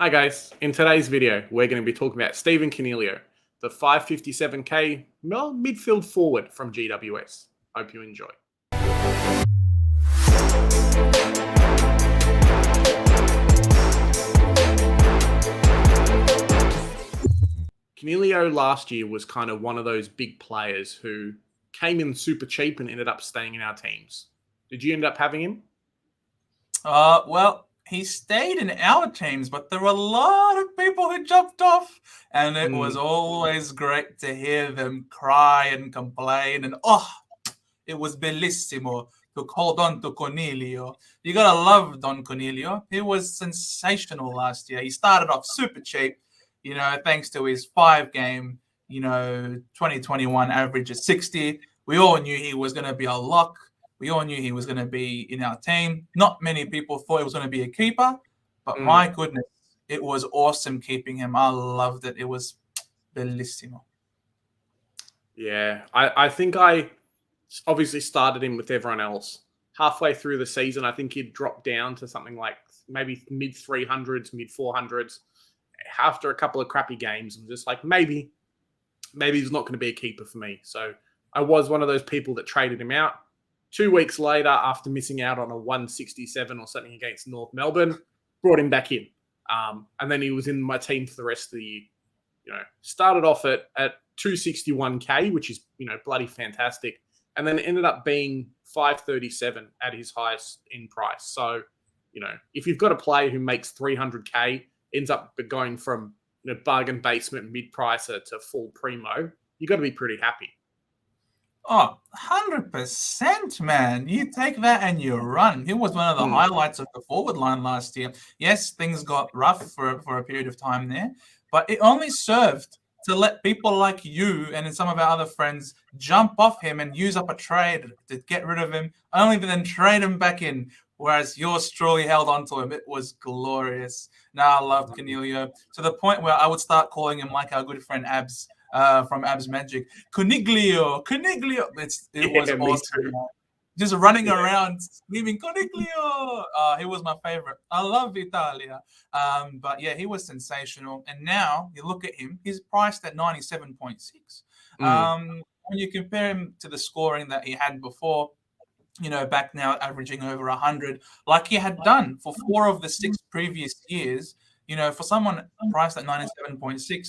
Hi guys, in today's video we're going to be talking about Stephen Congilio, the 557k midfield forward from GWS. Hope you enjoy. Congilio last year was kind of one of those big players who came in super cheap and ended up staying in our teams. Did you end up having him? Well, he stayed in our teams, but there were a lot of people who jumped off, and it was always great to hear them cry and complain. And it was bellissimo to hold on to Congilio. You gotta love Don Congilio. He was sensational last year. He started off super cheap, thanks to his 5-game, 2021 average of 60. We all knew he was going to be a lock. We all knew he was going to be in our team. Not many people thought he was going to be a keeper, but my goodness, it was awesome keeping him. I loved it. It was bellissimo. Yeah, I think I obviously started him with everyone else. Halfway through the season, I think he'd dropped down to something like maybe mid 300s, mid 400s. After a couple of crappy games, I'm just like, maybe he's not going to be a keeper for me. So I was one of those people that traded him out. 2 weeks later, after missing out on a 167 or something against North Melbourne, brought him back in. And then he was in my team for the rest of the year. Started off at 261k, which is, bloody fantastic. And then ended up being 537 at his highest in price. So, if you've got a player who makes 300k, ends up going from bargain basement mid-pricer to full primo, you got to be pretty happy. Oh, 100%, man. You take that and you run. He was one of the highlights of the forward line last year. Yes, things got rough for a period of time there, but it only served to let people like you and some of our other friends jump off him and use up a trade to get rid of him, only to then trade him back in, whereas yours truly held on to him. It was glorious. Now I loved Congilio to the point where I would start calling him like our good friend Abs from Abs Magic. Congilio. It was awesome. Just running around screaming Congilio. He was my favorite. I love Italia. But yeah, he was sensational. And now you look at him, he's priced at 97.6. When you compare him to the scoring that he had before, back now averaging over 100, like he had done for 4 of the 6 previous years, for someone priced at 97.6,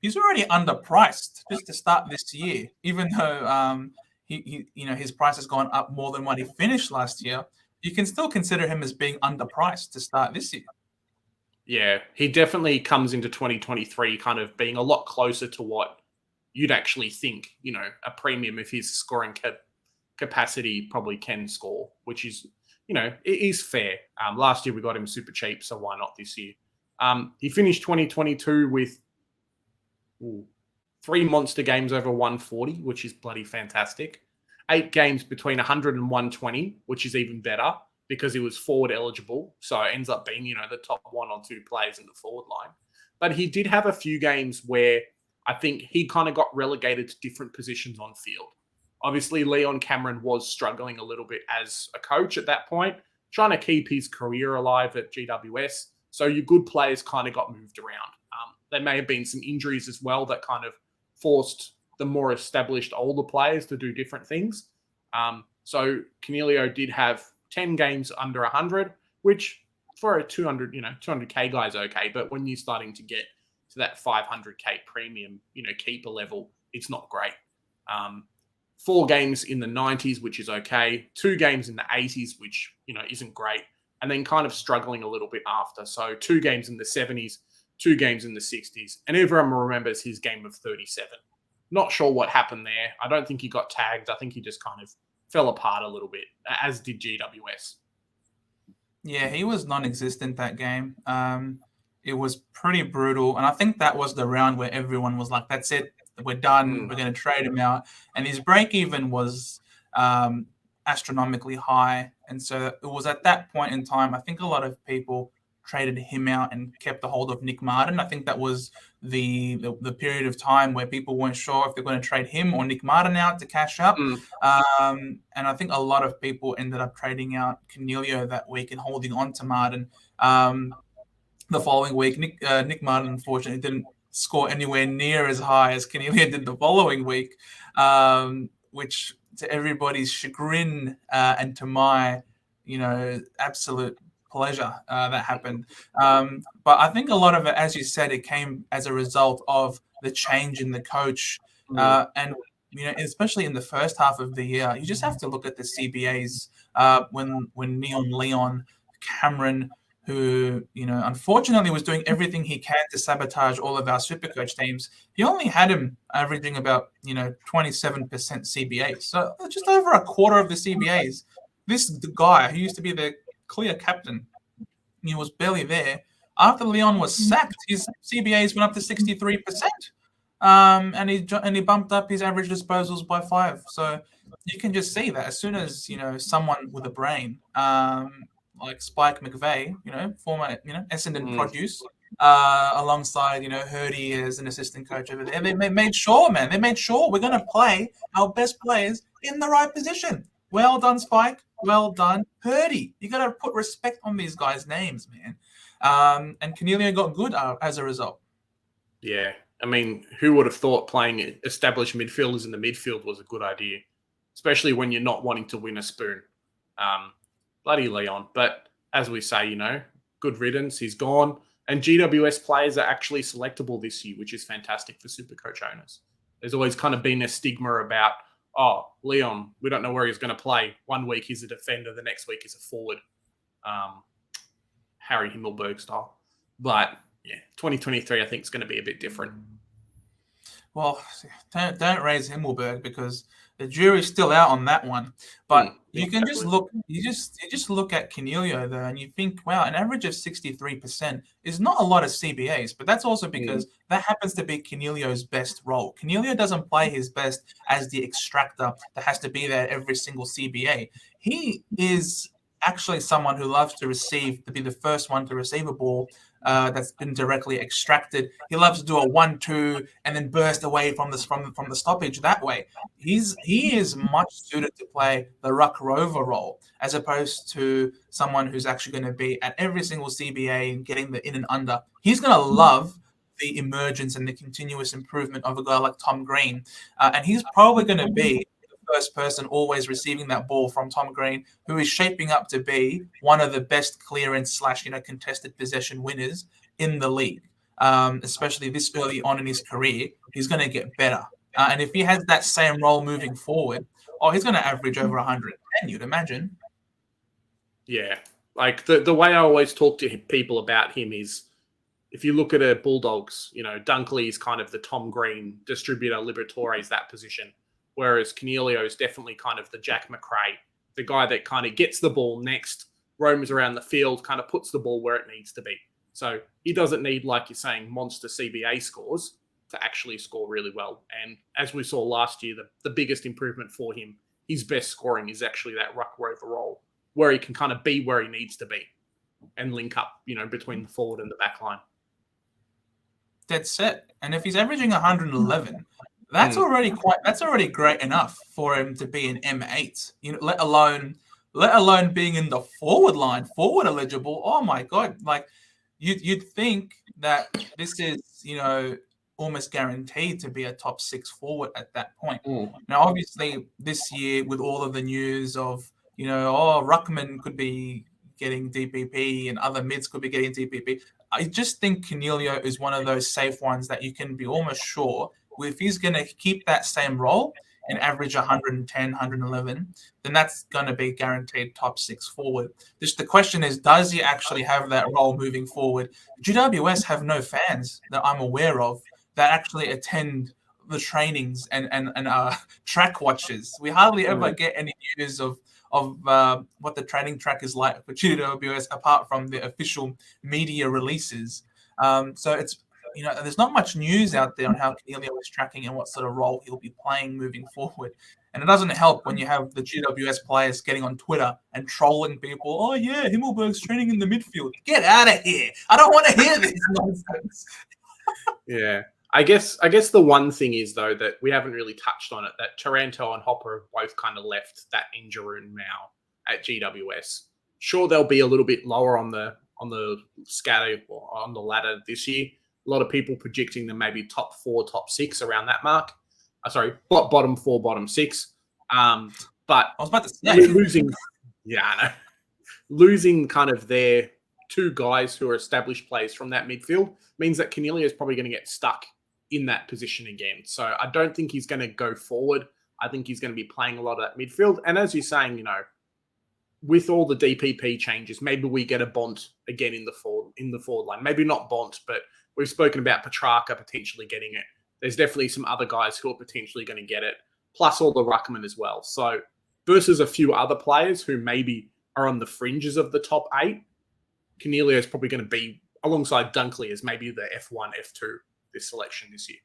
he's already underpriced just to start this year, even though his price has gone up more than what he finished last year. You can still consider him as being underpriced to start this year. Yeah, he definitely comes into 2023 kind of being a lot closer to what you'd actually think, a premium if his scoring capacity probably can score, which is, it is fair. Last year we got him super cheap, so why not this year? He finished 2022 with 3 monster games over 140, which is bloody fantastic. 8 games between 100 and 120, which is even better because he was forward eligible. So it ends up being, the top 1 or 2 players in the forward line. But he did have a few games where I think he kind of got relegated to different positions on field. Obviously, Leon Cameron was struggling a little bit as a coach at that point, trying to keep his career alive at GWS. So your good players kind of got moved around. There may have been some injuries as well that kind of forced the more established older players to do different things. So Congilio did have 10 games under 100, which for a 200k guy is okay. But when you're starting to get to that 500k premium, keeper level, it's not great. 4 games in the 90s, which is okay. 2 games in the 80s, which, isn't great. And then kind of struggling a little bit after. So 2 games in the 70s, 2 games in the 60s. And everyone remembers his game of 37. Not sure what happened there. I don't think he got tagged. I think he just kind of fell apart a little bit, as did GWS. Yeah, he was non-existent that game. It was pretty brutal. And I think that was the round where everyone was like, that's it. We're done. We're going to trade him out. And his break-even was astronomically high. And so it was at that point in time, I think a lot of people traded him out and kept a hold of Nick Martin. I think that was the period of time where people weren't sure if they're going to trade him or Nick Martin out to cash up. And I think a lot of people ended up trading out Congilio that week and holding on to Martin. the following week. Nick Martin, unfortunately, didn't score anywhere near as high as Congilio did the following week, which to everybody's chagrin and to my, absolute pleasure that happened. But I think a lot of it, as you said, it came as a result of the change in the coach. And especially in the first half of the year, you just have to look at the CBAs when Neon Leon, Cameron, who, unfortunately was doing everything he can to sabotage all of our Supercoach teams. He only had him averaging about, 27% CBAs. So just over a quarter of the CBAs. This guy who used to be the clear captain, he was barely there. After Leon was sacked, his CBAs went up to 63%. And he bumped up his average disposals by 5. So you can just see that as soon as, someone with a brain, like Spike McVeigh, former, Essendon produce, alongside, Hurdy as an assistant coach over there. They made sure, man. They made sure we're going to play our best players in the right position. Well done, Spike. Well done, Hurdy. You got to put respect on these guys' names, man. And Congilio got good as a result. Yeah. I mean, who would have thought playing established midfielders in the midfield was a good idea, especially when you're not wanting to win a spoon. Bloody Leon. But as we say, good riddance. He's gone. And GWS players are actually selectable this year, which is fantastic for Supercoach owners. There's always kind of been a stigma about, Leon, we don't know where he's going to play. One week he's a defender, the next week he's a forward. Harry Himmelberg style. But yeah, 2023 I think is going to be a bit different. Well, don't raise Himmelberg because the jury's still out on that one. But you can just look. You just look at Congilio though, and you think, wow, an average of 63% is not a lot of CBAs. But that's also because that happens to be Congilio's best role. Congilio doesn't play his best as the extractor that has to be there every single CBA. He is actually someone who loves to be the first one to receive a ball that's been directly extracted. He loves to do a 1-2 and then burst away from the stoppage that way. He is much suited to play the ruck rover role as opposed to someone who's actually going to be at every single CBA and getting the in and under. He's going to love the emergence and the continuous improvement of a guy like Tom Green, and he's probably going to be first person always receiving that ball from Tom Green, who is shaping up to be one of the best clearance / contested possession winners in the league. Especially this early on in his career, he's going to get better. And if he has that same role moving forward, he's going to average over 110, you'd imagine. Yeah. Like the way I always talk to people about him is, if you look at a Bulldogs, Dunkley is kind of the Tom Green distributor, Liberatore is that position. Whereas Congilio is definitely kind of the Jack McRae, the guy that kind of gets the ball next, roams around the field, kind of puts the ball where it needs to be. So he doesn't need, like you're saying, monster CBA scores to actually score really well. And as we saw last year, the biggest improvement for him, his best scoring is actually that ruck rover role, where he can kind of be where he needs to be and link up, between the forward and the back line. Dead set. And if he's averaging 111... That's already great enough for him to be an M8. Let alone being in the forward line, forward eligible. Oh my God! Like you'd think that this is almost guaranteed to be a top 6 forward at that point. Now, obviously, this year with all of the news of Ruckman could be getting DPP and other mids could be getting DPP. I just think Congilio is one of those safe ones that you can be almost sure. If he's going to keep that same role and average 110, 111, then that's going to be guaranteed top 6 forward. Just the question is, does he actually have that role moving forward? GWS have no fans that I'm aware of that actually attend the trainings and track watches. We hardly ever get any news of what the training track is like for GWS apart from the official media releases. So it's there's not much news out there on how Congilio is tracking and what sort of role he'll be playing moving forward. And it doesn't help when you have the GWS players getting on Twitter and trolling people. Oh, yeah, Himmelberg's training in the midfield. Get out of here. I don't want to hear this nonsense. Yeah. I guess the one thing is, though, that we haven't really touched on it, that Taranto and Hopper have both kind of left that injury now at GWS. Sure, they'll be a little bit lower on the scatter or on the ladder this year. A lot of people predicting them maybe top 4, top 6 around that mark. Bottom 4, bottom 6. But I was about to say. losing, I know, losing kind of their 2 guys who are established players from that midfield means that Congilio is probably going to get stuck in that position again. So I don't think he's going to go forward. I think he's going to be playing a lot of that midfield. And as you're saying, with all the DPP changes, maybe we get a Bont again in the forward line. Maybe not Bont, but we've spoken about Petrarca potentially getting it. There's definitely some other guys who are potentially going to get it, plus all the ruckman as well. So versus a few other players who maybe are on the fringes of the top 8, Congilio is probably going to be alongside Dunkley as maybe the F1, F2 this selection this year.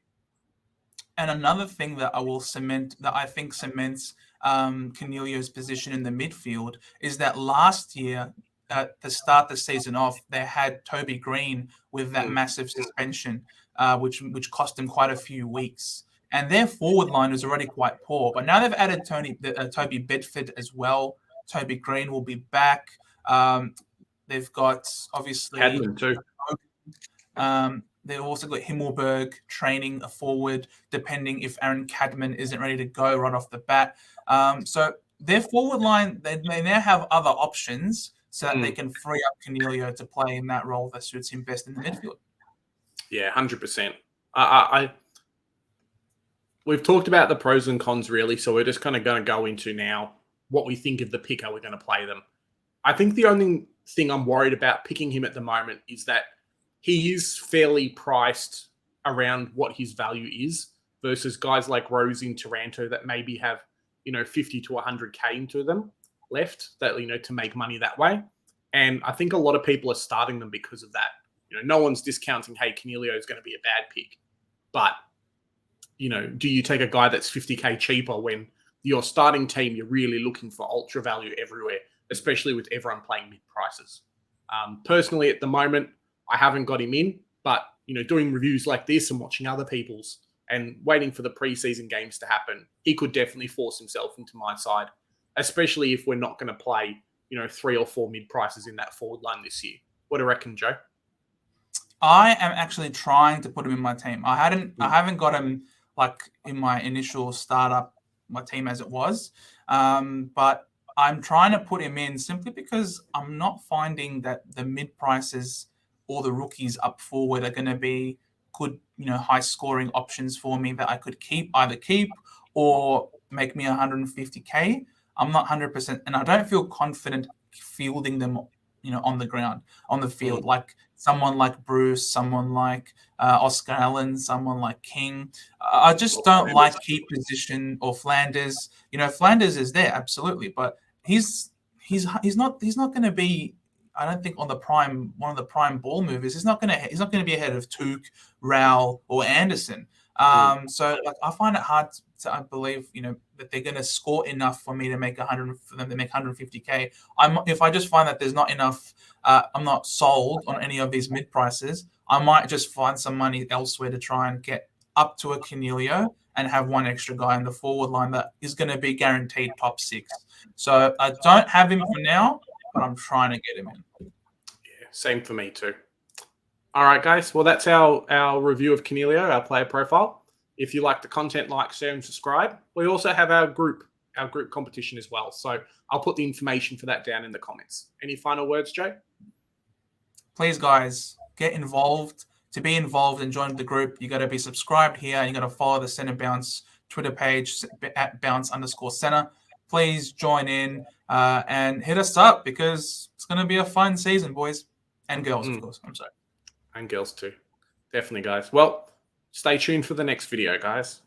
And another thing that I think cements Congilio's position in the midfield is that last year, to start the season off, they had Toby Green with that massive suspension, which cost him quite a few weeks. And their forward line was already quite poor. But now they've added Toby Bedford as well. Toby Green will be back. They've got, obviously... Cadman too. They've also got Himmelberg training a forward, depending if Aaron Cadman isn't ready to go right off the bat. So their forward line, they now have other options so that they can free up Congilio to play in that role that suits him best in the midfield. Yeah, 100%. We've talked about the pros and cons, really, so we're just kind of going to go into now what we think of the pick, how we're going to play them. I think the only thing I'm worried about picking him at the moment is that he is fairly priced around what his value is versus guys like Rose and Taranto that maybe have, 50 to 100K into them left that, to make money that way. And I think a lot of people are starting them because of that. No one's discounting, hey, Congilio is going to be a bad pick. But, do you take a guy that's 50K cheaper when your starting team, you're really looking for ultra value everywhere, especially with everyone playing mid prices? Personally, at the moment, I haven't got him in, but, doing reviews like this and watching other people's and waiting for the preseason games to happen, he could definitely force himself into my side, especially if we're not going to play, 3 or 4 mid prices in that forward line this year. What do you reckon, Joe? I am actually trying to put him in my team. I haven't got him like in my initial startup, my team as it was. But I'm trying to put him in simply because I'm not finding that the mid prices or the rookies up forward are going to be good, high scoring options for me that I could either keep or make me 150K. I'm not 100%, and I don't feel confident fielding them, on the ground, on the field, like someone like Bruce, someone like Oscar Allen, someone like King. I just don't like key position or Flanders. Flanders is there absolutely, but he's not going to be. I don't think one of the prime ball movers. He's not going to be ahead of Took, Rao, or Anderson. So I find it hard to believe, that they're going to score enough for me to make 150K. If I just find that there's not enough, I'm not sold on any of these mid prices. I might just find some money elsewhere to try and get up to a Congilio and have one extra guy in the forward line that is going to be guaranteed top 6. So I don't have him for now, but I'm trying to get him in. Yeah, same for me too. All right, guys. Well, that's our review of Congilio, our player profile. If you like the content, like, share, and subscribe. We also have our group competition as well. So I'll put the information for that down in the comments. Any final words, Joe? Please, guys, get involved. To be involved and join the group, you got to be subscribed here. And you got to follow the Center Bounce Twitter page at bounce_center. Please join in and hit us up because it's going to be a fun season, boys and girls, of course. I'm sorry. And girls too. Definitely, guys. Well, stay tuned for the next video, guys.